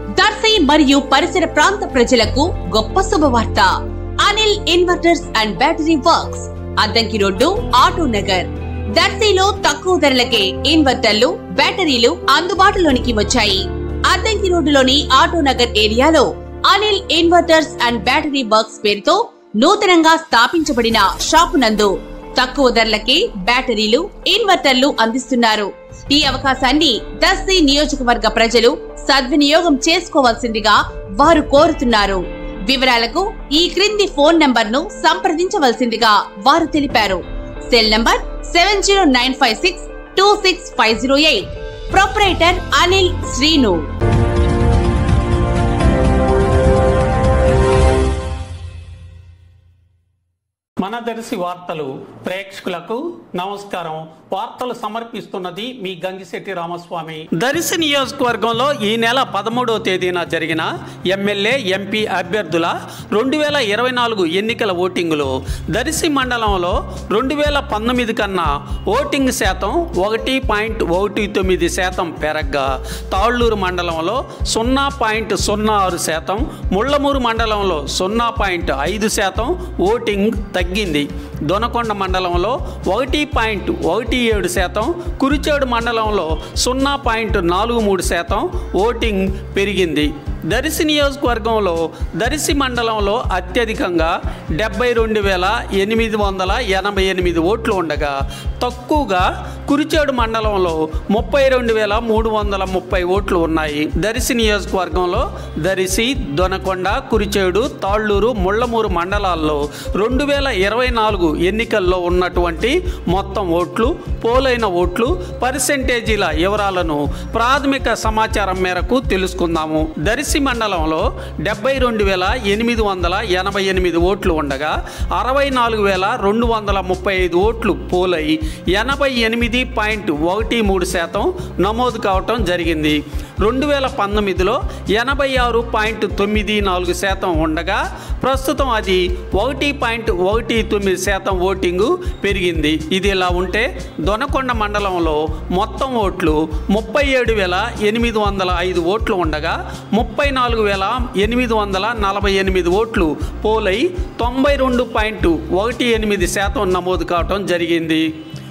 దర్శి మరియు పరిసర ప్రాంత ప్రజలకు గొప్ప శుభవార్త. Anil inverters and battery works, Addanki road, Auto Nagar. దర్శిలో తక్కువ ధరలకే ఇన్వర్టర్లు, బ్యాటరీలు అందుబాటులోనికి వచ్చాయి. అద్దంకి రోడ్డులోని ఆటో నగర్ ఏరియాలో Anil inverters and battery works పేరుతో నూతనంగా స్థాపించబడిన షాపు నందు తక్కువ ధరలకే బ్యాటరీలు, ఇన్వర్టర్లు అందిస్తున్నారు. ఈ అవకాశాన్ని దర్శి నియోజకవర్గ ప్రజలు సద్వినియోగం చేసుకోవాల్సిందిగా వారు కోరుతున్నారు. వివరాలకు ఈ క్రింది ఫోన్ నంబర్ ను సంప్రదించవలసిందిగా వారు తెలిపారు. Cell number 7095626508. Proprietor Anil Srinu. మన దర్శి వార్తలు ప్రేక్షకులకు నమస్కారం. వార్తలు సమర్పిస్తున్నది మీ గంగిశెట్టి రామస్వామి. దర్శి నియోజకవర్గంలో ఈ నెల 13వ తేదీన జరిగిన ఎమ్మెల్యే, ఎంపీ అభ్యర్థుల 2024 ఎన్నికల ఓటింగులో దర్శి మండలంలో 2019 కన్నా ఓటింగ్ శాతం 1.19% పెరగ్గా, తాళ్లూరు మండలంలో 0.06%, ముళ్లమూరు మండలంలో 0.5% ఓటింగ్ తగ్గింది. దొనకొండ మండలంలో 1.17%, కురిచేడు మండలంలో 0.43% ఓటింగ్ పెరిగింది. దర్శి నియోజకవర్గంలో దర్శి మండలంలో అత్యధికంగా 72,888 ఓట్లు ఉండగా, తక్కువగా కురిచేడు మండలంలో 32,330 ఓట్లు ఉన్నాయి. దర్శి నియోజకవర్గంలో దర్శి, దొనకొండ, కురిచేడు, తాళ్లూరు, ముళ్లమూరు మండలాల్లో 2024 ఎన్నికల్లో ఉన్నటువంటి మొత్తం ఓట్లు, పోలైన ఓట్లు, పర్సెంటేజీల వివరాలను ప్రాథమిక సమాచారం మేరకు తెలుసుకుందాము. దర్శి మండలంలో 72,888 ఓట్లు ఉండగా 64,235 ఓట్లు పోలై 88.13% నమోదు కావటం జరిగింది. 2019లో 86.94% ఉండగా ప్రస్తుతం అది 1.19% ఓటింగు పెరిగింది. ఇది ఇలా ఉంటే దొనకొండ మండలంలో మొత్తం ఓట్లు 37,805 ఓట్లు ఉండగా 34,848 ఓట్లు పోలై 92.18% నమోదు కావటం జరిగింది.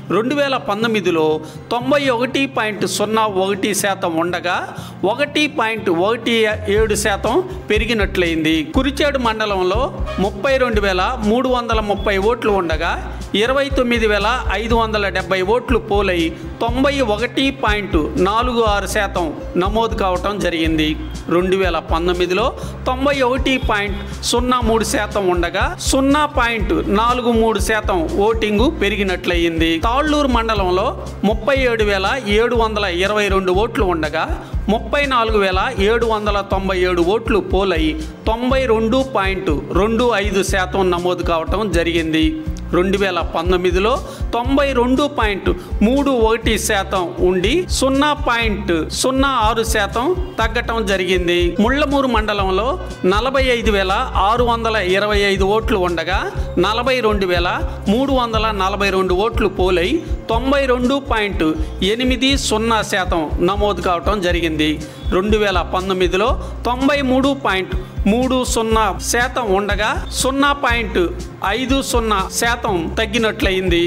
2019లో 91.01% ఉండగా 1.17% పెరిగినట్లయింది. కురిచేడు మండలంలో 32,330 ఓట్లు ఉండగా 29,570 ఓట్లు పోలై 91.46% నమోదు కావటం జరిగింది. 2019లో 91.03% ఉండగా 0.43% ఓటింగు పెరిగినట్లయింది. తాళ్లూరు మండలంలో 37,722 ఓట్లు ఉండగా 34,797 ఓట్లు పోలై 92.25% నమోదు కావటం జరిగింది. 2019లో 92.31% ఉండి 0.06% తగ్గటం జరిగింది. ముళ్లమూరు మండలంలో 45,625 ఓట్లు ఉండగా 42,342 ఓట్లు పోలై 92.80% నమోదు కావటం జరిగింది. 2019లో 93.30% ఉండగా 0.50% తగ్గినట్లయింది.